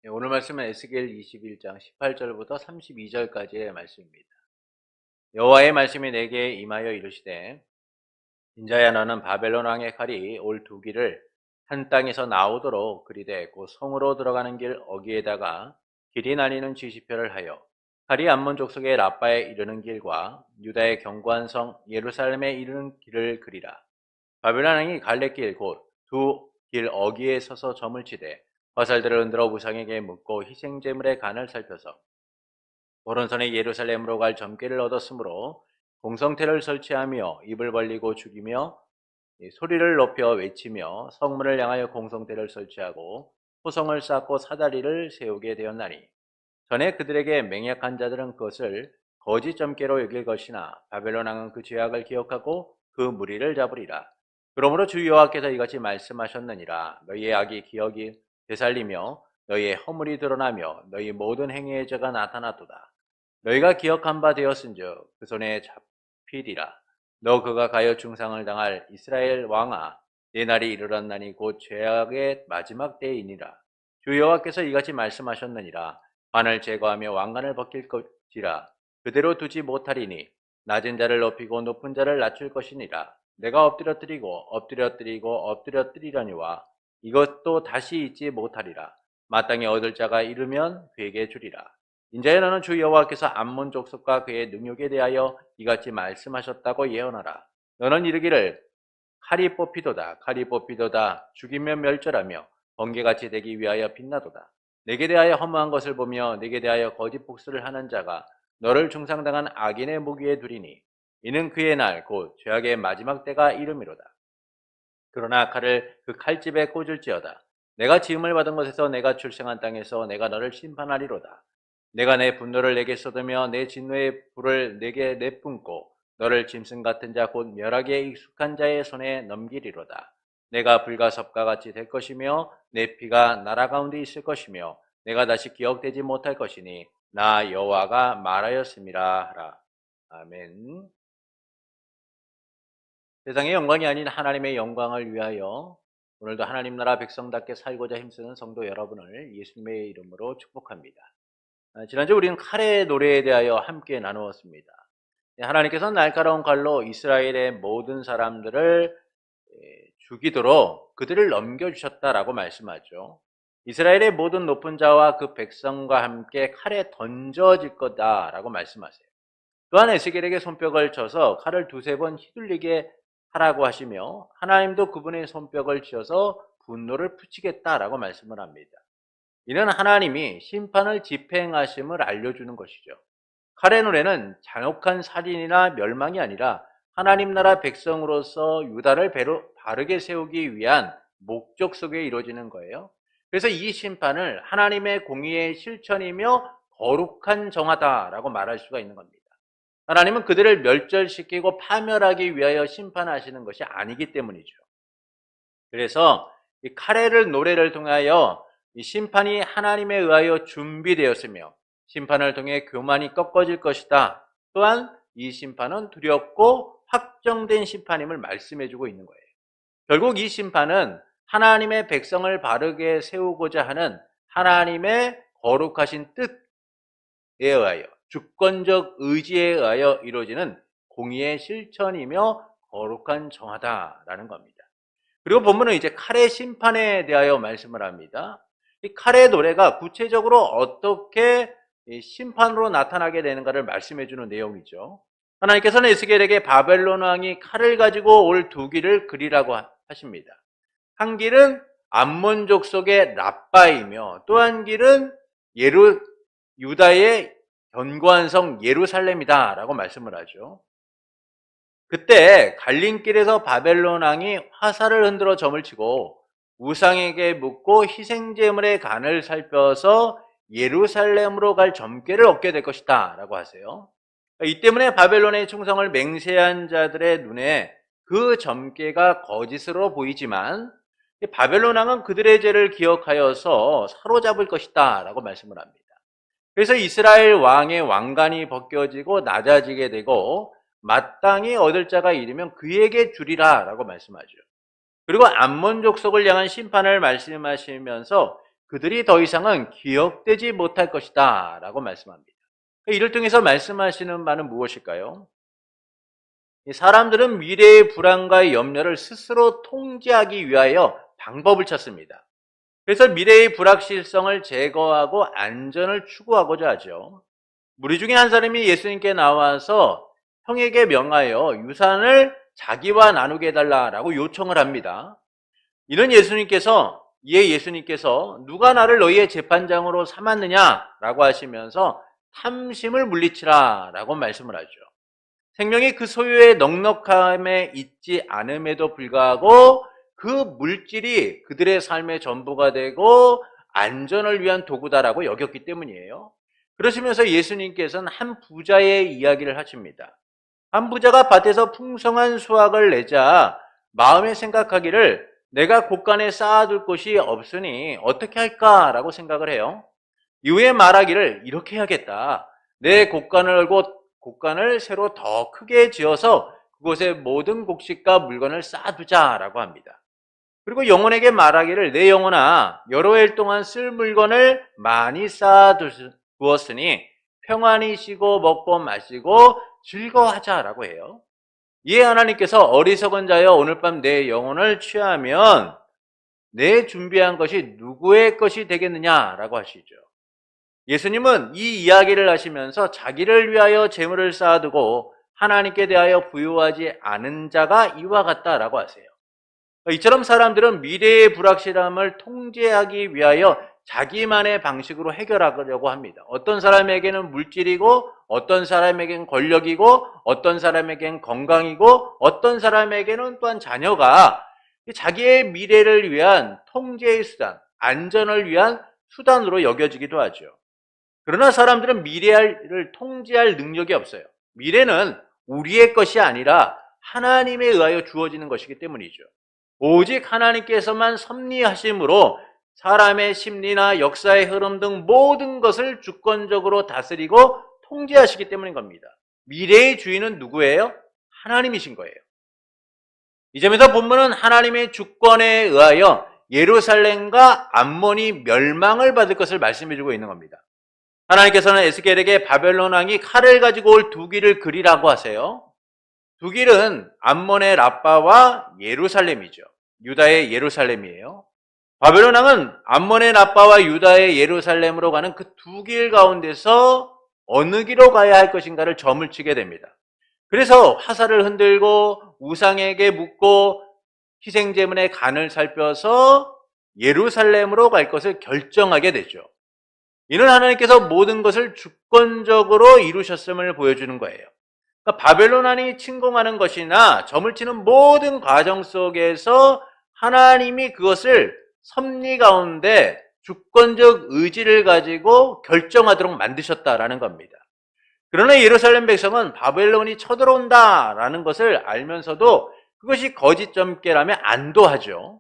오늘 말씀은 에스겔 21장 18절부터 32절까지의 말씀입니다. 여호와의 말씀이 내게 임하여 이르시되 인자야 너는 바벨론 왕의 칼이 올 두 길을 한 땅에서 나오도록 그리되 곧 성으로 들어가는 길 어귀에다가 길이 나뉘는 지시표를 하여 칼이 암몬 족속의 라빠에 이르는 길과 유다의 견고한 성 예루살렘에 이르는 길을 그리라. 바벨론 왕이 갈래길 곧 두 길 어귀에 서서 점을 치되 화살들을 흔들어 우상에게 묻고 희생제물의 간을 살펴서 오른손에 예루살렘으로 갈 점괘를 얻었으므로 공성태를 설치하며 입을 벌리고 죽이며 소리를 높여 외치며 성문을 향하여 공성대를 설치하고 호성을 쌓고 사다리를 세우게 되었나니 전에 그들에게 맹약한 자들은 그것을 거짓 점괘로 여길 것이나 바벨론 왕은 그 죄악을 기억하고 그 무리를 잡으리라. 그러므로 주 여호와께서 이같이 말씀하셨느니라. 너희의 악이 기억이 되살리며 너희의 허물이 드러나며 너희 모든 행위의 죄가 나타났도다. 너희가 기억한 바 되었은즉 그 손에 잡히리라. 너 그가 가여 중상을 당할 이스라엘 왕아, 내 날이 이르렀나니 곧 죄악의 마지막 때이니라. 주 여호와께서 이같이 말씀하셨느니라. 관을 제거하며 왕관을 벗길 것이라. 그대로 두지 못하리니 낮은 자를 높이고 높은 자를 낮출 것이니라. 내가 엎드려뜨리려니와 이것도 다시 잊지 못하리라. 마땅히 얻을 자가 이르면 그에게 주리라. 인자야 너는 주 여호와께서 암몬 족속과 그의 능력에 대하여 이같이 말씀하셨다고 예언하라. 너는 이르기를 칼이 뽑히도다 죽이면 멸절하며 번개같이 되기 위하여 빛나도다. 내게 대하여 허무한 것을 보며 내게 대하여 거짓 복수를 하는 자가 너를 중상당한 악인의 무기에 두리니 이는 그의 날 곧 죄악의 마지막 때가 이름이로다. 그러나 칼을 그 칼집에 꽂을지어다. 내가 지음을 받은 곳에서 내가 출생한 땅에서 내가 너를 심판하리로다. 내가 내 분노를 내게 쏟으며 내 진노의 불을 내게 내뿜고 너를 짐승 같은 자 곧 멸하기에 익숙한 자의 손에 넘기리로다. 내가 불과 섭과 같이 될 것이며 내 피가 나라 가운데 있을 것이며 내가 다시 기억되지 못할 것이니 나 여호와가 말하였음이라 하라. 아멘. 세상의 영광이 아닌 하나님의 영광을 위하여 오늘도 하나님 나라 백성답게 살고자 힘쓰는 성도 여러분을 예수님의 이름으로 축복합니다. 지난주 우리는 칼의 노래에 대하여 함께 나누었습니다. 하나님께서는 날카로운 칼로 이스라엘의 모든 사람들을 죽이도록 그들을 넘겨주셨다라고 말씀하죠. 이스라엘의 모든 높은 자와 그 백성과 함께 칼에 던져질 거다라고 말씀하세요. 또한 에스겔에게 손뼉을 쳐서 칼을 두세 번 휘둘리게 하라고 하시며 하나님도 그분의 손뼉을 치어서 분노를 붙이겠다라고 말씀을 합니다. 이는 하나님이 심판을 집행하심을 알려주는 것이죠. 칼의 노래는 잔혹한 살인이나 멸망이 아니라 하나님 나라 백성으로서 유다를 바르게 세우기 위한 목적 속에 이루어지는 거예요. 그래서 이 심판을 하나님의 공의의 실천이며 거룩한 정하다라고 말할 수가 있는 겁니다. 하나님은 그들을 멸절시키고 파멸하기 위하여 심판하시는 것이 아니기 때문이죠. 그래서 이 칼의 노래를 통하여 이 심판이 하나님에 의하여 준비되었으며 심판을 통해 교만이 꺾어질 것이다. 또한 이 심판은 두렵고 확정된 심판임을 말씀해주고 있는 거예요. 결국 이 심판은 하나님의 백성을 바르게 세우고자 하는 하나님의 거룩하신 뜻에 의하여 주권적 의지에 의하여 이루어지는 공의의 실천이며 거룩한 정하다라는 겁니다. 그리고 본문은 이제 칼의 심판에 대하여 말씀을 합니다. 이 칼의 노래가 구체적으로 어떻게 심판으로 나타나게 되는가를 말씀해 주는 내용이죠. 하나님께서는 에스겔에게 바벨론 왕이 칼을 가지고 올 두 길을 그리라고 하십니다. 한 길은 암몬 족속의 라빠이며 또 한 길은 유다의 견고한 성 예루살렘이다라고 말씀을 하죠. 그때 갈림길에서 바벨론 왕이 화살을 흔들어 점을 치고 우상에게 묻고 희생제물의 간을 살펴서 예루살렘으로 갈 점괘를 얻게 될 것이다 라고 하세요. 이 때문에 바벨론의 충성을 맹세한 자들의 눈에 그 점괘가 거짓으로 보이지만 바벨론 왕은 그들의 죄를 기억하여서 사로잡을 것이다 라고 말씀을 합니다. 그래서 이스라엘 왕의 왕관이 벗겨지고 낮아지게 되고 마땅히 얻을 자가 이르면 그에게 주리라 라고 말씀하죠. 그리고 암몬 족속을 향한 심판을 말씀하시면서 그들이 더 이상은 기억되지 못할 것이다 라고 말씀합니다. 이를 통해서 말씀하시는 바는 무엇일까요? 사람들은 미래의 불안과 염려를 스스로 통제하기 위하여 방법을 찾습니다. 그래서 미래의 불확실성을 제거하고 안전을 추구하고자 하죠. 무리 중에 한 사람이 예수님께 나와서 형에게 명하여 유산을 자기와 나누게 해달라고 요청을 합니다. 이는 예수님께서 누가 나를 너희의 재판장으로 삼았느냐라고 하시면서 탐심을 물리치라라고 말씀을 하죠. 생명이 그 소유의 넉넉함에 있지 않음에도 불구하고 그 물질이 그들의 삶의 전부가 되고 안전을 위한 도구다라고 여겼기 때문이에요. 그러시면서 예수님께서는 한 부자의 이야기를 하십니다. 한 부자가 밭에서 풍성한 수확을 내자 마음에 생각하기를 내가 곳간에 쌓아둘 곳이 없으니 어떻게 할까라고 생각을 해요. 이후에 말하기를 이렇게 해야겠다. 내 곳간을 새로 더 크게 지어서 그곳에 모든 곡식과 물건을 쌓아두자라고 합니다. 그리고 영혼에게 말하기를 내 영혼아 여러 해 동안 쓸 물건을 많이 쌓아두었으니 평안히 쉬고 먹고 마시고 즐거워하자라고 해요. 이에 하나님께서 어리석은 자여 오늘 밤 내 영혼을 취하면 내 준비한 것이 누구의 것이 되겠느냐라고 하시죠. 예수님은 이 이야기를 하시면서 자기를 위하여 재물을 쌓아두고 하나님께 대하여 부유하지 않은 자가 이와 같다라고 하세요. 이처럼 사람들은 미래의 불확실함을 통제하기 위하여 자기만의 방식으로 해결하려고 합니다. 어떤 사람에게는 물질이고 어떤 사람에게는 권력이고 어떤 사람에게는 건강이고 어떤 사람에게는 또한 자녀가 자기의 미래를 위한 통제의 수단, 안전을 위한 수단으로 여겨지기도 하죠. 그러나 사람들은 미래를 통제할 능력이 없어요. 미래는 우리의 것이 아니라 하나님에 의하여 주어지는 것이기 때문이죠. 오직 하나님께서만 섭리하심으로 사람의 심리나 역사의 흐름 등 모든 것을 주권적으로 다스리고 통제하시기 때문인 겁니다. 미래의 주인은 누구예요? 하나님이신 거예요. 이 점에서 본문은 하나님의 주권에 의하여 예루살렘과 암몬이 멸망을 받을 것을 말씀해주고 있는 겁니다. 하나님께서는 에스겔에게 바벨론 왕이 칼을 가지고 올 두 길을 그리라고 하세요. 두 길은 암몬의 라빠와 예루살렘이죠. 유다의 예루살렘이에요. 바벨론 왕은 암몬의 라빠와 유다의 예루살렘으로 가는 그 두 길 가운데서 어느 길로 가야 할 것인가를 점을 치게 됩니다. 그래서 화살을 흔들고 우상에게 묻고 희생제물의 간을 살펴서 예루살렘으로 갈 것을 결정하게 되죠. 이는 하나님께서 모든 것을 주권적으로 이루셨음을 보여주는 거예요. 그러니까 바벨론 왕이 침공하는 것이나 점을 치는 모든 과정 속에서 하나님이 그것을 섭리 가운데 주권적 의지를 가지고 결정하도록 만드셨다라는 겁니다. 그러나 예루살렘 백성은 바벨론이 쳐들어온다라는 것을 알면서도 그것이 거짓 점괘라며 안도하죠.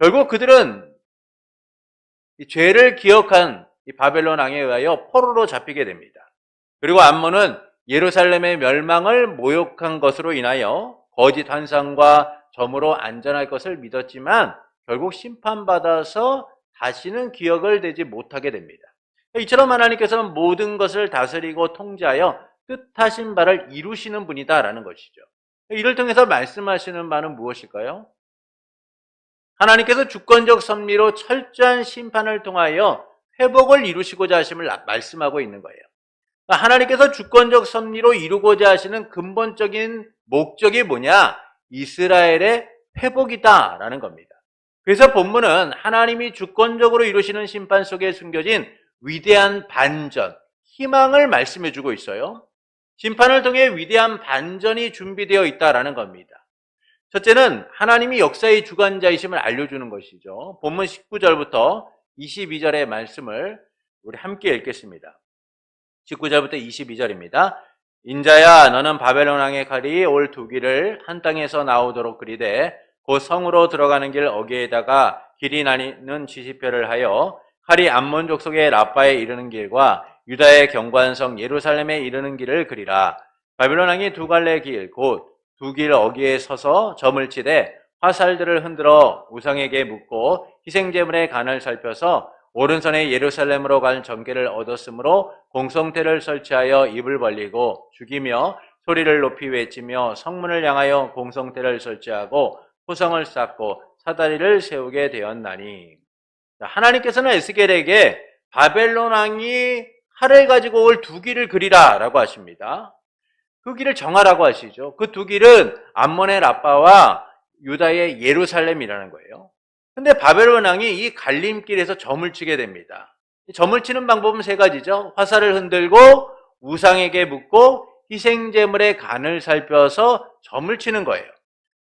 결국 그들은 이 죄를 기억한 이 바벨론 왕에 의하여 포로로 잡히게 됩니다. 그리고 암몬은 예루살렘의 멸망을 모욕한 것으로 인하여 거짓 환상과 점으로 안전할 것을 믿었지만 결국 심판받아서 다시는 기억을 되지 못하게 됩니다. 이처럼 하나님께서는 모든 것을 다스리고 통제하여 뜻하신 바를 이루시는 분이다라는 것이죠. 이를 통해서 말씀하시는 바는 무엇일까요? 하나님께서 주권적 섭리로 철저한 심판을 통하여 회복을 이루시고자 하심을 말씀하고 있는 거예요. 하나님께서 주권적 섭리로 이루고자 하시는 근본적인 목적이 뭐냐? 이스라엘의 회복이다라는 겁니다. 그래서 본문은 하나님이 주권적으로 이루시는 심판 속에 숨겨진 위대한 반전, 희망을 말씀해 주고 있어요. 심판을 통해 위대한 반전이 준비되어 있다라는 겁니다. 첫째는 하나님이 역사의 주관자이심을 알려주는 것이죠. 본문 19절부터 22절의 말씀을 우리 함께 읽겠습니다. 19절부터 22절입니다. 인자야 너는 바벨론 왕의 칼이 올 두 길을 한 땅에서 나오도록 그리되 곧 성으로 들어가는 길 어귀에다가 길이 나뉘는 지시표를 하여 칼이 암몬 족속의 라빠에 이르는 길과 유다의 경관성 예루살렘에 이르는 길을 그리라. 바벨론 왕이 두 갈래 길 곧 두 길 어귀에 서서 점을 치되 화살들을 흔들어 우상에게 묻고 희생제물의 간을 살펴서 오른손에 예루살렘으로 갈 점괘를 얻었으므로 공성대를 설치하여 입을 벌리고 죽이며 소리를 높이 외치며 성문을 향하여 공성대를 설치하고 토성을 쌓고 사다리를 세우게 되었나니. 하나님께서는 에스겔에게 바벨론 왕이 칼을 가지고 올 두 길을 그리라 라고 하십니다. 그 길을 정하라고 하시죠. 그 두 길은 암몬의 라빠와 유다의 예루살렘이라는 거예요. 근데 바벨론 왕이 이 갈림길에서 점을 치게 됩니다. 점을 치는 방법은 세 가지죠. 화살을 흔들고 우상에게 묻고 희생제물의 간을 살펴서 점을 치는 거예요.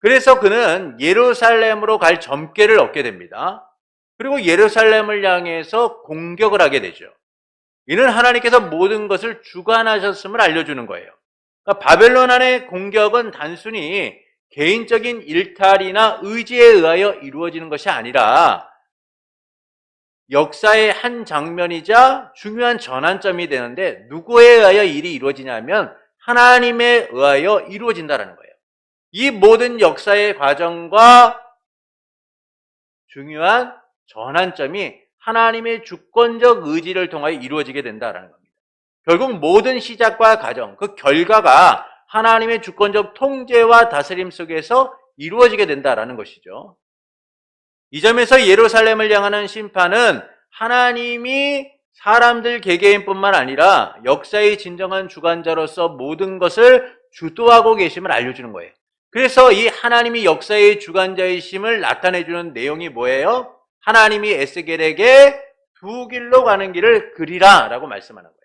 그래서 그는 예루살렘으로 갈 점괘를 얻게 됩니다. 그리고 예루살렘을 향해서 공격을 하게 되죠. 이는 하나님께서 모든 것을 주관하셨음을 알려주는 거예요. 그러니까 바벨론 안의 공격은 단순히 개인적인 일탈이나 의지에 의하여 이루어지는 것이 아니라 역사의 한 장면이자 중요한 전환점이 되는데 누구에 의하여 일이 이루어지냐면 하나님에 의하여 이루어진다는 거예요. 이 모든 역사의 과정과 중요한 전환점이 하나님의 주권적 의지를 통하여 이루어지게 된다는 겁니다. 결국 모든 시작과 과정, 그 결과가 하나님의 주권적 통제와 다스림 속에서 이루어지게 된다는 것이죠. 이 점에서 예루살렘을 향하는 심판은 하나님이 사람들 개개인뿐만 아니라 역사의 진정한 주관자로서 모든 것을 주도하고 계심을 알려주는 거예요. 그래서 이 하나님이 역사의 주관자이심을 나타내주는 내용이 뭐예요? 하나님이 에스겔에게 두 길로 가는 길을 그리라 라고 말씀하는 거예요.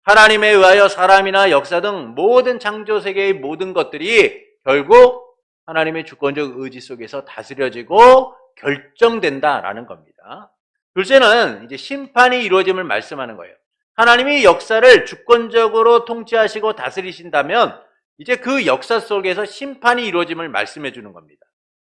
하나님에 의하여 사람이나 역사 등 모든 창조세계의 모든 것들이 결국 하나님의 주권적 의지 속에서 다스려지고 결정된다라는 겁니다. 둘째는 이제 심판이 이루어짐을 말씀하는 거예요. 하나님이 역사를 주권적으로 통치하시고 다스리신다면 이제 그 역사 속에서 심판이 이루어짐을 말씀해 주는 겁니다.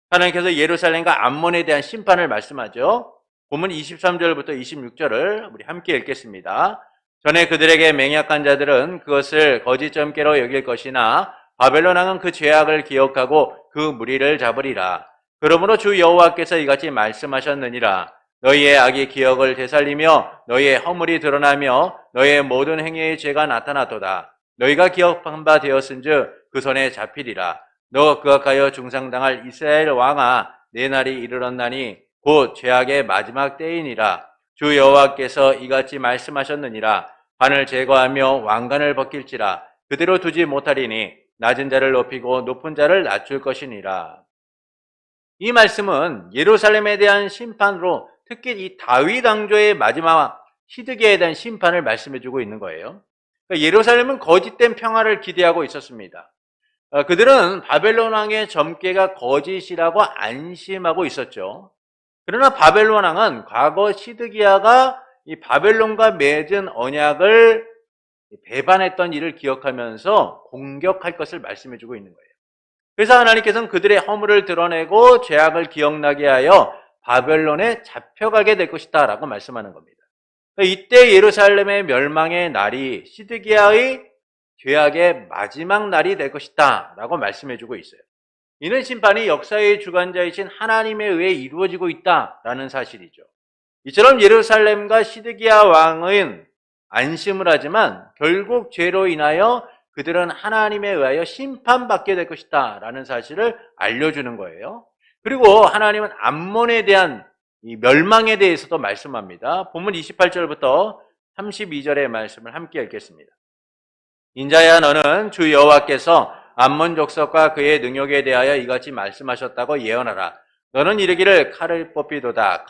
하나님께서 예루살렘과 암몬에 대한 심판을 말씀하죠. 본문 23절부터 26절을 우리 함께 읽겠습니다. 전에 그들에게 맹약한 자들은 그것을 거짓 점괘로 여길 것이나 바벨론 왕은 그 죄악을 기억하고 그 무리를 잡으리라. 그러므로 주 여호와께서 이같이 말씀하셨느니라. 너희의 악이 기억을 되살리며 너희의 허물이 드러나며 너희의 모든 행위의 죄가 나타나도다. 너희가 기억한 바 되었은즉 그 손에 잡히리라. 너 그악하여 중상당할 이스라엘 왕아, 내 날이 이르렀나니 곧 죄악의 마지막 때이니라. 주 여호와께서 이같이 말씀하셨느니라. 관을 제거하며 왕관을 벗길지라. 그대로 두지 못하리니 낮은 자를 높이고 높은 자를 낮출 것이니라. 이 말씀은 예루살렘에 대한 심판으로 특히 이 다윗 왕조의 마지막 시드기야에 대한 심판을 말씀해주고 있는 거예요. 그러니까 예루살렘은 거짓된 평화를 기대하고 있었습니다. 그들은 바벨론 왕의 점괘가 거짓이라고 안심하고 있었죠. 그러나 바벨론 왕은 과거 시드기야가 이 바벨론과 맺은 언약을 배반했던 일을 기억하면서 공격할 것을 말씀해주고 있는 거예요. 그래서 하나님께서는 그들의 허물을 드러내고 죄악을 기억나게 하여 바벨론에 잡혀가게 될 것이다 라고 말씀하는 겁니다. 이때 예루살렘의 멸망의 날이 시드기야의 죄악의 마지막 날이 될 것이다 라고 말씀해주고 있어요. 이는 심판이 역사의 주관자이신 하나님에 의해 이루어지고 있다라는 사실이죠. 이처럼 예루살렘과 시드기야 왕은 안심을 하지만 결국 죄로 인하여 그들은 하나님에 의하여 심판받게 될 것이다 라는 사실을 알려주는 거예요. 그리고 하나님은 암몬에 대한 이 멸망에 대해서도 말씀합니다. 본문 28절부터 32절의 말씀을 함께 읽겠습니다. 인자야, 너는 주 여호와께서 암몬 족속과 그의 능력에 대하여 이같이 말씀하셨다고 예언하라. 너는 이르기를 칼이 뽑히도다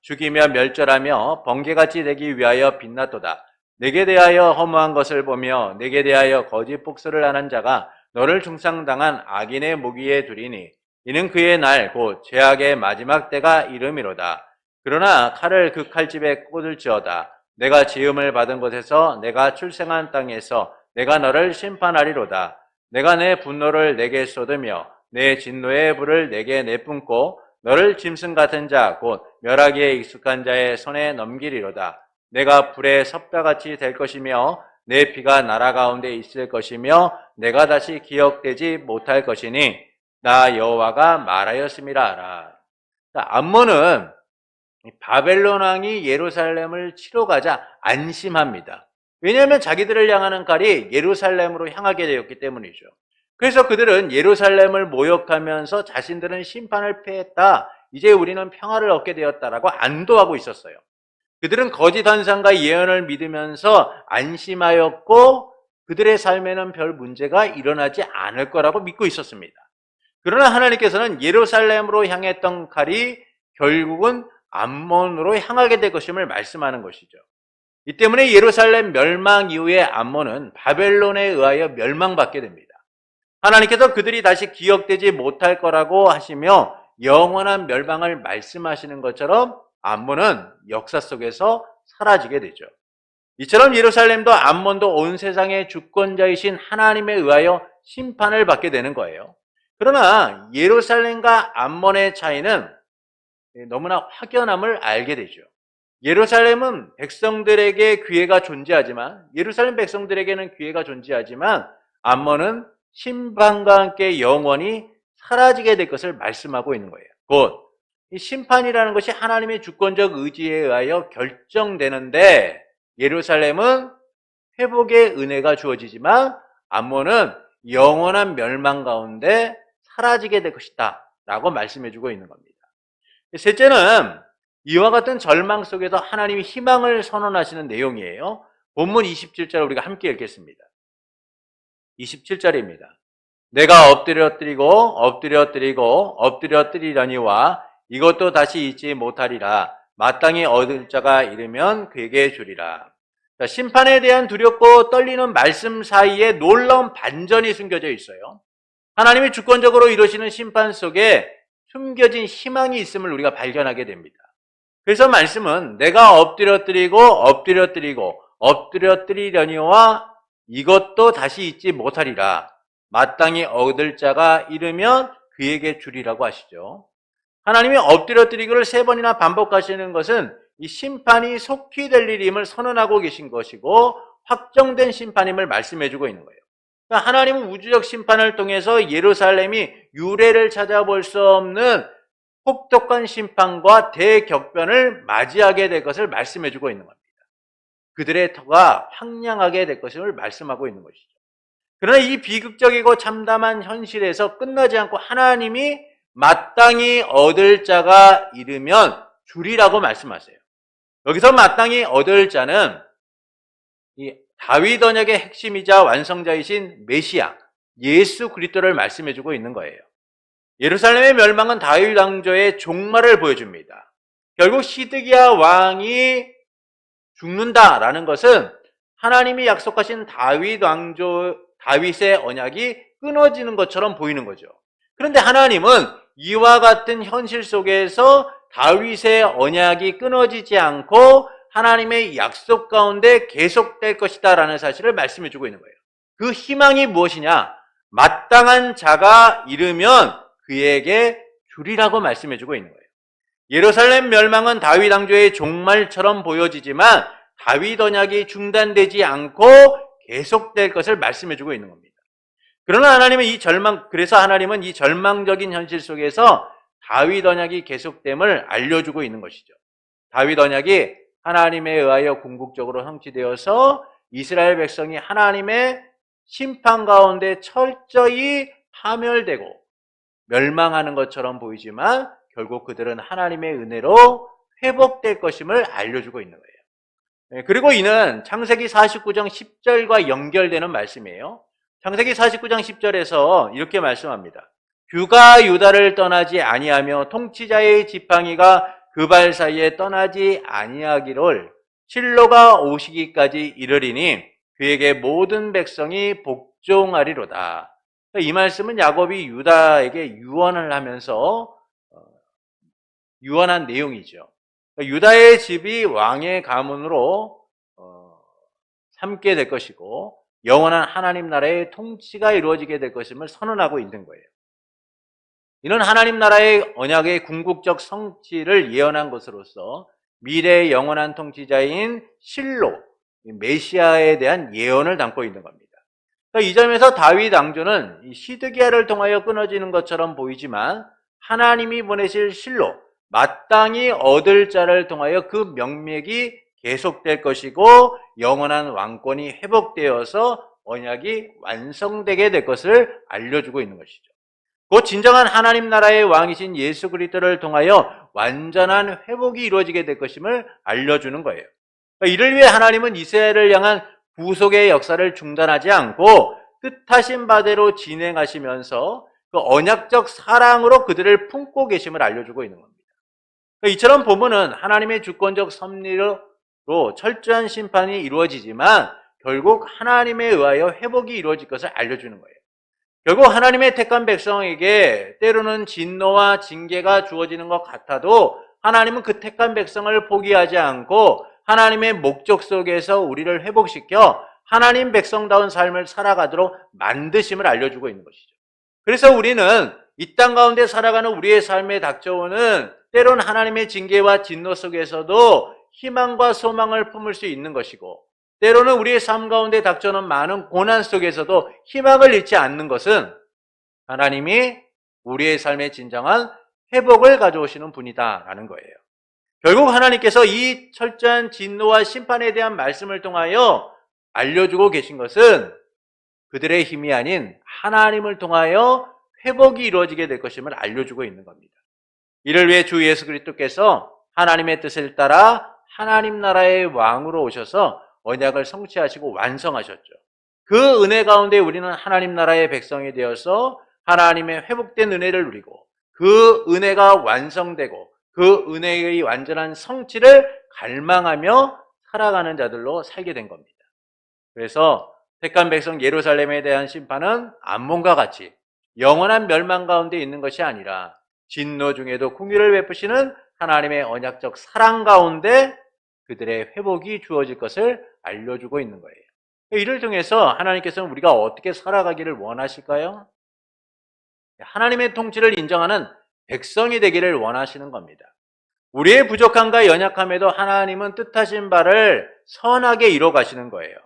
죽이며 멸절하며 번개같이 되기 위하여 빛났도다. 내게 대하여 허무한 것을 보며 내게 대하여 거짓 복수를 하는 자가 너를 중상당한 악인의 무기에 두리니 이는 그의 날 곧 죄악의 마지막 때가 이름이로다. 그러나 칼을 그 칼집에 꽂을지어다. 내가 지음을 받은 곳에서 내가 출생한 땅에서 내가 너를 심판하리로다. 내가 내 분노를 내게 쏟으며 내 진노의 불을 내게 내뿜고 너를 짐승 같은 자 곧 멸하기에 익숙한 자의 손에 넘기리로다. 내가 불의 섭다같이 될 것이며 내 피가 나라 가운데 있을 것이며 내가 다시 기억되지 못할 것이니 나 여호와가 말하였음이라 하라. 암몬은 바벨론 왕이 예루살렘을 치러 가자 안심합니다. 왜냐하면 자기들을 향하는 칼이 예루살렘으로 향하게 되었기 때문이죠. 그래서 그들은 예루살렘을 모욕하면서 자신들은 심판을 패했다, 이제 우리는 평화를 얻게 되었다라고 안도하고 있었어요. 그들은 거짓 환상과 예언을 믿으면서 안심하였고 그들의 삶에는 별 문제가 일어나지 않을 거라고 믿고 있었습니다. 그러나 하나님께서는 예루살렘으로 향했던 칼이 결국은 암몬으로 향하게 될 것임을 말씀하는 것이죠. 이 때문에 예루살렘 멸망 이후에 암몬은 바벨론에 의하여 멸망받게 됩니다. 하나님께서 그들이 다시 기억되지 못할 거라고 하시며 영원한 멸망을 말씀하시는 것처럼 암몬은 역사 속에서 사라지게 되죠. 이처럼 예루살렘도 암몬도 온 세상의 주권자이신 하나님에 의하여 심판을 받게 되는 거예요. 그러나 예루살렘과 암몬의 차이는 너무나 확연함을 알게 되죠. 예루살렘은 백성들에게 기회가 존재하지만, 예루살렘 백성들에게는 기회가 존재하지만 암몬은 심판과 함께 영원히 사라지게 될 것을 말씀하고 있는 거예요. 곧 이 심판이라는 것이 하나님의 주권적 의지에 의하여 결정되는데 예루살렘은 회복의 은혜가 주어지지만 암몬은 영원한 멸망 가운데 사라지게 될 것이다 라고 말씀해주고 있는 겁니다. 셋째는 이와 같은 절망 속에서 하나님이 희망을 선언하시는 내용이에요. 본문 27절 우리가 함께 읽겠습니다. 27절입니다. 내가 엎드려뜨리려니와 이것도 다시 잊지 못하리라. 마땅히 얻을 자가 이르면 그에게 주리라. 심판에 대한 두렵고 떨리는 말씀 사이에 놀라운 반전이 숨겨져 있어요. 하나님이 주권적으로 이루시는 심판 속에 숨겨진 희망이 있음을 우리가 발견하게 됩니다. 그래서 말씀은 내가 엎드려뜨리려니와 이것도 다시 잊지 못하리라. 마땅히 얻을 자가 이르면 그에게 주리라고 하시죠. 하나님이 엎드려뜨리기를 3번이나 반복하시는 것은 이 심판이 속히 될 일임을 선언하고 계신 것이고 확정된 심판임을 말씀해주고 있는 거예요. 그러니까 하나님은 우주적 심판을 통해서 예루살렘이 유례를 찾아볼 수 없는 혹독한 심판과 대격변을 맞이하게 될 것을 말씀해주고 있는 겁니다. 그들의 터가 황량하게 될 것을 말씀하고 있는 것이죠. 그러나 이 비극적이고 참담한 현실에서 끝나지 않고 하나님이 마땅히 얻을 자가 이르면 주리라고 말씀하세요. 여기서 마땅히 얻을 자는 이 다윗 언약의 핵심이자 완성자이신 메시아 예수 그리스도를 말씀해주고 있는 거예요. 예루살렘의 멸망은 다윗 왕조의 종말을 보여줍니다. 결국 시드기야 왕이 죽는다라는 것은 하나님이 약속하신 다윗의 언약이 끊어지는 것처럼 보이는 거죠. 그런데 하나님은 이와 같은 현실 속에서 다윗의 언약이 끊어지지 않고 하나님의 약속 가운데 계속될 것이다 라는 사실을 말씀해 주고 있는 거예요. 그 희망이 무엇이냐? 마땅한 자가 이르면 그에게 주리라고 말씀해 주고 있는 거예요. 예루살렘 멸망은 다윗 왕조의 종말처럼 보여지지만 다윗 언약이 중단되지 않고 계속될 것을 말씀해 주고 있는 겁니다. 그러나 그래서 하나님은 이 절망적인 현실 속에서 다윗 언약이 계속됨을 알려주고 있는 것이죠. 다윗 언약이 하나님에 의하여 궁극적으로 성취되어서 이스라엘 백성이 하나님의 심판 가운데 철저히 파멸되고 멸망하는 것처럼 보이지만 결국 그들은 하나님의 은혜로 회복될 것임을 알려주고 있는 거예요. 그리고 이는 창세기 49장 10절과 연결되는 말씀이에요. 창세기 49장 10절에서 이렇게 말씀합니다. 규가 유다를 떠나지 아니하며 통치자의 지팡이가 그 발 사이에 떠나지 아니하기를 실로가 오시기까지 이르리니 그에게 모든 백성이 복종하리로다. 이 말씀은 야곱이 유다에게 유언을 하면서 유언한 내용이죠. 유다의 집이 왕의 가문으로 삼게 될 것이고 영원한 하나님 나라의 통치가 이루어지게 될 것임을 선언하고 있는 거예요. 이는 하나님 나라의 언약의 궁극적 성취를 예언한 것으로서 미래의 영원한 통치자인 실로, 메시아에 대한 예언을 담고 있는 겁니다. 이 점에서 다윗 왕조는 시드기야를 통하여 끊어지는 것처럼 보이지만 하나님이 보내실 실로, 마땅히 얻을 자를 통하여 그 명맥이 계속될 것이고 영원한 왕권이 회복되어서 언약이 완성되게 될 것을 알려주고 있는 것이죠. 곧 진정한 하나님 나라의 왕이신 예수 그리스도를 통하여 완전한 회복이 이루어지게 될 것임을 알려주는 거예요. 이를 위해 하나님은 이스라엘을 향한 구속의 역사를 중단하지 않고 뜻하신 바대로 진행하시면서 그 언약적 사랑으로 그들을 품고 계심을 알려주고 있는 겁니다. 이처럼 보면은 하나님의 주권적 섭리로 철저한 심판이 이루어지지만 결국 하나님에 의하여 회복이 이루어질 것을 알려주는 거예요. 결국 하나님의 택한 백성에게 때로는 진노와 징계가 주어지는 것 같아도 하나님은 그 택한 백성을 포기하지 않고 하나님의 목적 속에서 우리를 회복시켜 하나님 백성다운 삶을 살아가도록 만드심을 알려주고 있는 것이죠. 그래서 우리는 이 땅 가운데 살아가는 우리의 삶에 닥쳐오는 때론 하나님의 징계와 진노 속에서도 희망과 소망을 품을 수 있는 것이고 때로는 우리의 삶 가운데 닥쳐오는 많은 고난 속에서도 희망을 잃지 않는 것은 하나님이 우리의 삶에 진정한 회복을 가져오시는 분이다라는 거예요. 결국 하나님께서 이 철저한 진노와 심판에 대한 말씀을 통하여 알려주고 계신 것은 그들의 힘이 아닌 하나님을 통하여 회복이 이루어지게 될 것임을 알려주고 있는 겁니다. 이를 위해 주 예수 그리스도께서 하나님의 뜻을 따라 하나님 나라의 왕으로 오셔서 언약을 성취하시고 완성하셨죠. 그 은혜 가운데 우리는 하나님 나라의 백성이 되어서 하나님의 회복된 은혜를 누리고 그 은혜가 완성되고 그 은혜의 완전한 성취를 갈망하며 살아가는 자들로 살게 된 겁니다. 그래서 택한 백성 예루살렘에 대한 심판은 암몬과 같이 영원한 멸망 가운데 있는 것이 아니라 진노 중에도 긍휼을 베푸시는 하나님의 언약적 사랑 가운데 그들의 회복이 주어질 것을 알려주고 있는 거예요. 이를 통해서 하나님께서는 우리가 어떻게 살아가기를 원하실까요? 하나님의 통치를 인정하는 백성이 되기를 원하시는 겁니다. 우리의 부족함과 연약함에도 하나님은 뜻하신 바를 선하게 이뤄 가시는 거예요.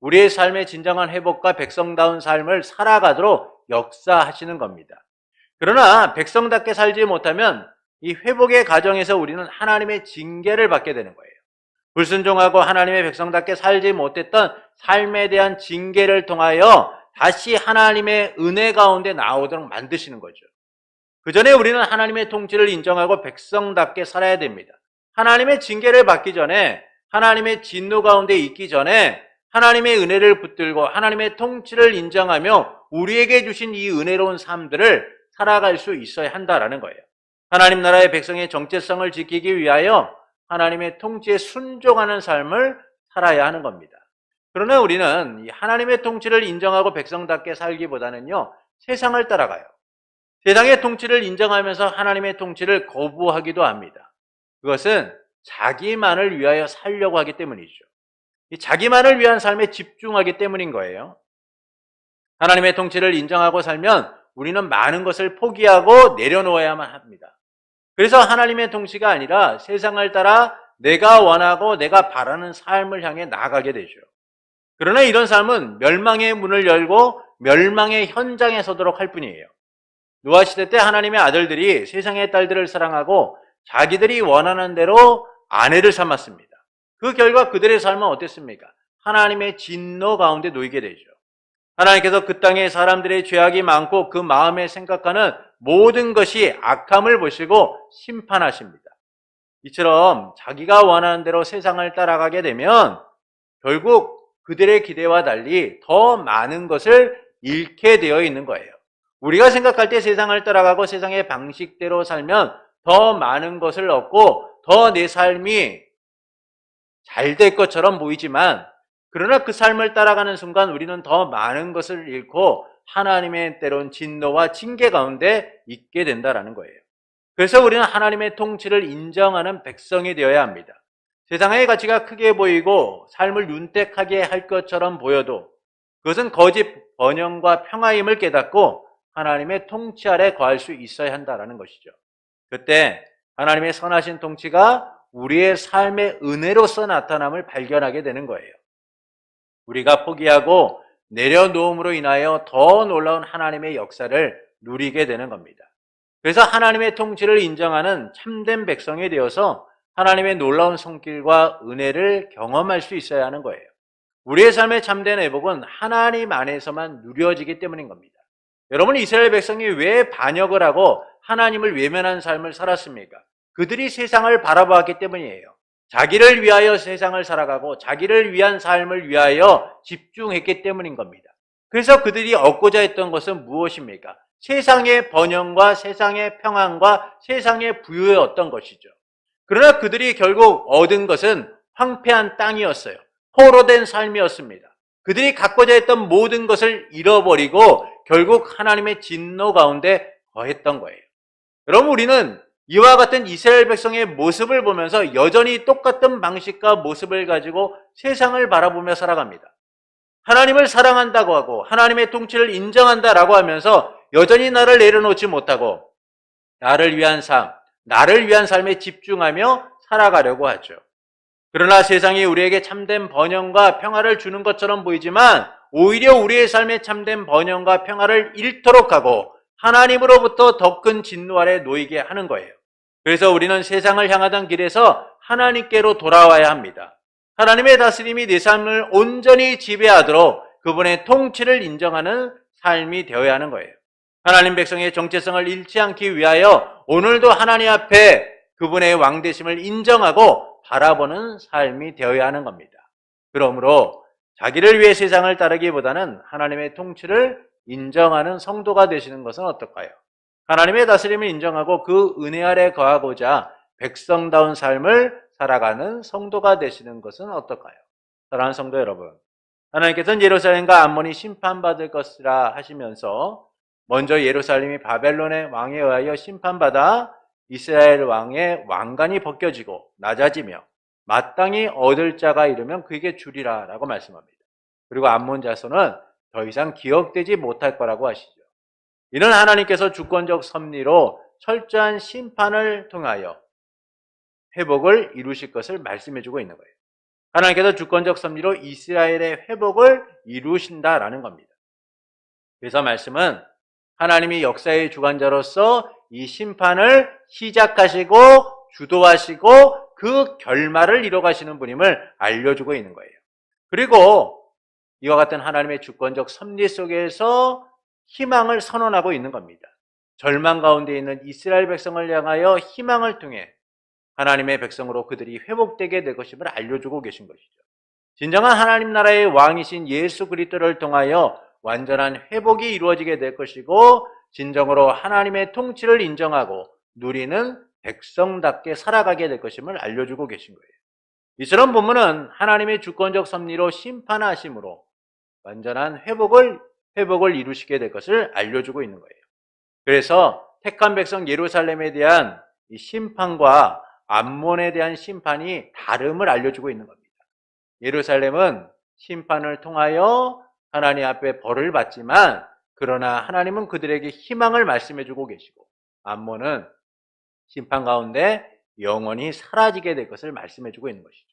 우리의 삶의 진정한 회복과 백성다운 삶을 살아가도록 역사하시는 겁니다. 그러나 백성답게 살지 못하면 이 회복의 과정에서 우리는 하나님의 징계를 받게 되는 거예요. 불순종하고 하나님의 백성답게 살지 못했던 삶에 대한 징계를 통하여 다시 하나님의 은혜 가운데 나오도록 만드시는 거죠. 그 전에 우리는 하나님의 통치를 인정하고 백성답게 살아야 됩니다. 하나님의 징계를 받기 전에, 하나님의 진노 가운데 있기 전에 하나님의 은혜를 붙들고 하나님의 통치를 인정하며 우리에게 주신 이 은혜로운 삶들을 살아갈 수 있어야 한다라는 거예요. 하나님 나라의 백성의 정체성을 지키기 위하여 하나님의 통치에 순종하는 삶을 살아야 하는 겁니다. 그러나 우리는 하나님의 통치를 인정하고 백성답게 살기보다는요, 세상을 따라가요. 세상의 통치를 인정하면서 하나님의 통치를 거부하기도 합니다. 그것은 자기만을 위하여 살려고 하기 때문이죠. 이 자기만을 위한 삶에 집중하기 때문인 거예요. 하나님의 통치를 인정하고 살면 우리는 많은 것을 포기하고 내려놓아야만 합니다. 그래서 하나님의 통치가 아니라 세상을 따라 내가 원하고 내가 바라는 삶을 향해 나아가게 되죠. 그러나 이런 삶은 멸망의 문을 열고 멸망의 현장에 서도록 할 뿐이에요. 노아 시대 때 하나님의 아들들이 세상의 딸들을 사랑하고 자기들이 원하는 대로 아내를 삼았습니다. 그 결과 그들의 삶은 어땠습니까? 하나님의 진노 가운데 놓이게 되죠. 하나님께서 그 땅에 사람들의 죄악이 많고 그 마음에 생각하는 모든 것이 악함을 보시고 심판하십니다. 이처럼 자기가 원하는 대로 세상을 따라가게 되면 결국 그들의 기대와 달리 더 많은 것을 잃게 되어 있는 거예요. 우리가 생각할 때 세상을 따라가고 세상의 방식대로 살면 더 많은 것을 얻고 더 내 삶이 잘 될 것처럼 보이지만 그러나 그 삶을 따라가는 순간 우리는 더 많은 것을 잃고 하나님의 때론 진노와 징계 가운데 있게 된다는 거예요. 그래서 우리는 하나님의 통치를 인정하는 백성이 되어야 합니다. 세상의 가치가 크게 보이고 삶을 윤택하게 할 것처럼 보여도 그것은 거짓 번영과 평화임을 깨닫고 하나님의 통치 아래 거할 수 있어야 한다는 것이죠. 그때 하나님의 선하신 통치가 우리의 삶의 은혜로서 나타남을 발견하게 되는 거예요. 우리가 포기하고 내려놓음으로 인하여 더 놀라운 하나님의 역사를 누리게 되는 겁니다. 그래서 하나님의 통치를 인정하는 참된 백성이 되어서 하나님의 놀라운 손길과 은혜를 경험할 수 있어야 하는 거예요. 우리의 삶의 참된 회복은 하나님 안에서만 누려지기 때문인 겁니다. 여러분, 이스라엘 백성이 왜 반역을 하고 하나님을 외면한 삶을 살았습니까? 그들이 세상을 바라보았기 때문이에요. 자기를 위하여 세상을 살아가고 자기를 위한 삶을 위하여 집중했기 때문인 겁니다. 그래서 그들이 얻고자 했던 것은 무엇입니까? 세상의 번영과 세상의 평안과 세상의 부유였던 것이죠. 그러나 그들이 결국 얻은 것은 황폐한 땅이었어요. 포로된 삶이었습니다. 그들이 갖고자 했던 모든 것을 잃어버리고 결국 하나님의 진노 가운데 거했던 거예요. 여러분, 우리는 이와 같은 이스라엘 백성의 모습을 보면서 여전히 똑같은 방식과 모습을 가지고 세상을 바라보며 살아갑니다. 하나님을 사랑한다고 하고 하나님의 통치를 인정한다라고 하면서 여전히 나를 내려놓지 못하고 나를 위한 삶에 집중하며 살아가려고 하죠. 그러나 세상이 우리에게 참된 번영과 평화를 주는 것처럼 보이지만 오히려 우리의 삶에 참된 번영과 평화를 잃도록 하고 하나님으로부터 더 큰 진노 아래 놓이게 하는 거예요. 그래서 우리는 세상을 향하던 길에서 하나님께로 돌아와야 합니다. 하나님의 다스림이 내 삶을 온전히 지배하도록 그분의 통치를 인정하는 삶이 되어야 하는 거예요. 하나님 백성의 정체성을 잃지 않기 위하여 오늘도 하나님 앞에 그분의 왕되심을 인정하고 바라보는 삶이 되어야 하는 겁니다. 그러므로 자기를 위해 세상을 따르기보다는 하나님의 통치를 인정하는 성도가 되시는 것은 어떨까요? 하나님의 다스림을 인정하고 그 은혜 아래 거하고자 백성다운 삶을 살아가는 성도가 되시는 것은 어떨까요? 사랑하는 성도 여러분, 하나님께서는 예루살렘과 암몬이 심판받을 것이라 하시면서 먼저 예루살렘이 바벨론의 왕에 의하여 심판받아 이스라엘 왕의 왕관이 벗겨지고 낮아지며 마땅히 얻을 자가 이르면 그에게 주리라 라고 말씀합니다. 그리고 암몬 자손은 더 이상 기억되지 못할 거라고 하시죠. 이는 하나님께서 주권적 섭리로 철저한 심판을 통하여 회복을 이루실 것을 말씀해주고 있는 거예요. 하나님께서 주권적 섭리로 이스라엘의 회복을 이루신다라는 겁니다. 그래서 말씀은 하나님이 역사의 주관자로서 이 심판을 시작하시고 주도하시고 그 결말을 이뤄가시는 분임을 알려주고 있는 거예요. 그리고 이와 같은 하나님의 주권적 섭리 속에서 희망을 선언하고 있는 겁니다. 절망 가운데 있는 이스라엘 백성을 향하여 희망을 통해 하나님의 백성으로 그들이 회복되게 될 것임을 알려주고 계신 것이죠. 진정한 하나님 나라의 왕이신 예수 그리스도를 통하여 완전한 회복이 이루어지게 될 것이고 진정으로 하나님의 통치를 인정하고 누리는 백성답게 살아가게 될 것임을 알려주고 계신 거예요. 이처럼 본문은 하나님의 주권적 섭리로 심판하심으로 완전한 회복을 이루시게 될 것을 알려주고 있는 거예요. 그래서 택한 백성 예루살렘에 대한 이 심판과 암몬에 대한 심판이 다름을 알려주고 있는 겁니다. 예루살렘은 심판을 통하여 하나님 앞에 벌을 받지만 그러나 하나님은 그들에게 희망을 말씀해주고 계시고 암몬은 심판 가운데 영원히 사라지게 될 것을 말씀해주고 있는 것이죠.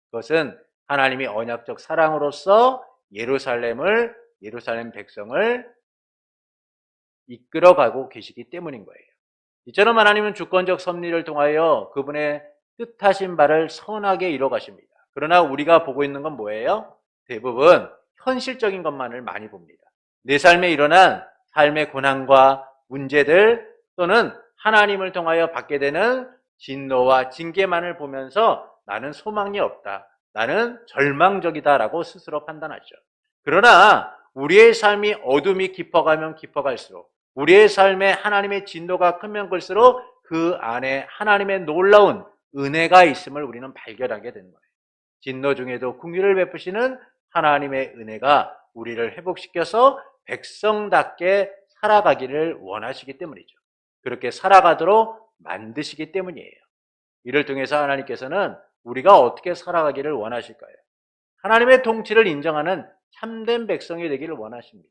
그것은 하나님이 언약적 사랑으로서 예루살렘 백성을 이끌어가고 계시기 때문인 거예요. 이처럼 하나님은 주권적 섭리를 통하여 그분의 뜻하신 바를 선하게 이뤄가십니다. 그러나 우리가 보고 있는 건 뭐예요? 대부분 현실적인 것만을 많이 봅니다. 내 삶에 일어난 삶의 고난과 문제들 또는 하나님을 통하여 받게 되는 진노와 징계만을 보면서 나는 소망이 없다, 나는 절망적이다라고 스스로 판단하죠. 그러나 우리의 삶이 어둠이 깊어가면 깊어갈수록 우리의 삶에 하나님의 진노가 크면 클수록 그 안에 하나님의 놀라운 은혜가 있음을 우리는 발견하게 되는 거예요. 진노 중에도 긍휼을 베푸시는 하나님의 은혜가 우리를 회복시켜서 백성답게 살아가기를 원하시기 때문이죠. 그렇게 살아가도록 만드시기 때문이에요. 이를 통해서 하나님께서는 우리가 어떻게 살아가기를 원하실까요? 하나님의 통치를 인정하는 참된 백성이 되기를 원하십니다.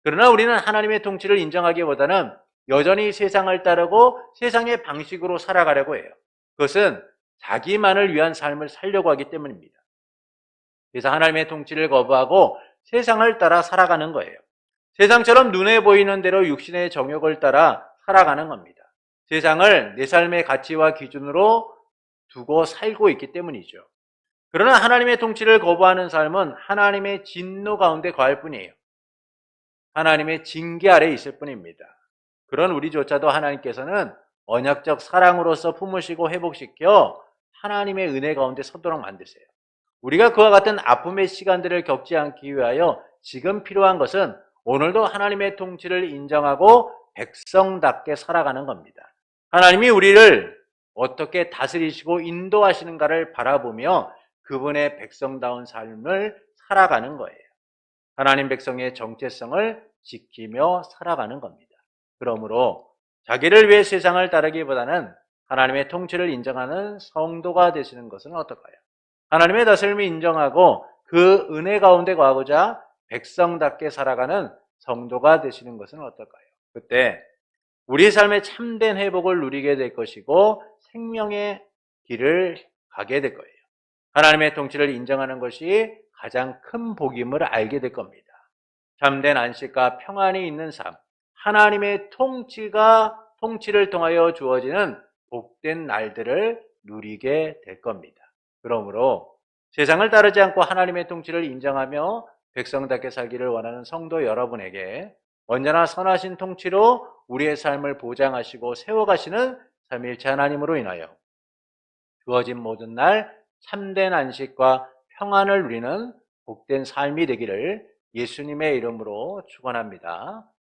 그러나 우리는 하나님의 통치를 인정하기보다는 여전히 세상을 따르고 세상의 방식으로 살아가려고 해요. 그것은 자기만을 위한 삶을 살려고 하기 때문입니다. 그래서 하나님의 통치를 거부하고 세상을 따라 살아가는 거예요. 세상처럼 눈에 보이는 대로 육신의 정욕을 따라 살아가는 겁니다. 세상을 내 삶의 가치와 기준으로 두고 살고 있기 때문이죠. 그러나 하나님의 통치를 거부하는 삶은 하나님의 진노 가운데 거할 뿐이에요. 하나님의 징계 아래 있을 뿐입니다. 그런 우리조차도 하나님께서는 언약적 사랑으로서 품으시고 회복시켜 하나님의 은혜 가운데 서도록 만드세요. 우리가 그와 같은 아픔의 시간들을 겪지 않기 위하여 지금 필요한 것은 오늘도 하나님의 통치를 인정하고 백성답게 살아가는 겁니다. 하나님이 우리를 어떻게 다스리시고 인도하시는가를 바라보며 그분의 백성다운 삶을 살아가는 거예요. 하나님 백성의 정체성을 지키며 살아가는 겁니다. 그러므로 자기를 위해 세상을 따르기보다는 하나님의 통치를 인정하는 성도가 되시는 것은 어떨까요? 하나님의 다스림을 인정하고 그 은혜 가운데 거하고자 백성답게 살아가는 성도가 되시는 것은 어떨까요? 그때 우리 삶의 참된 회복을 누리게 될 것이고 생명의 길을 가게 될 거예요. 하나님의 통치를 인정하는 것이 가장 큰 복임을 알게 될 겁니다. 참된 안식과 평안이 있는 삶, 하나님의 통치를 통하여 주어지는 복된 날들을 누리게 될 겁니다. 그러므로 세상을 따르지 않고 하나님의 통치를 인정하며 백성답게 살기를 원하는 성도 여러분에게 언제나 선하신 통치로 우리의 삶을 보장하시고 세워가시는 삼위일체 하나님으로 인하여 주어진 모든 날 참된 안식과 평안을 누리는 복된 삶이 되기를 예수님의 이름으로 축원합니다.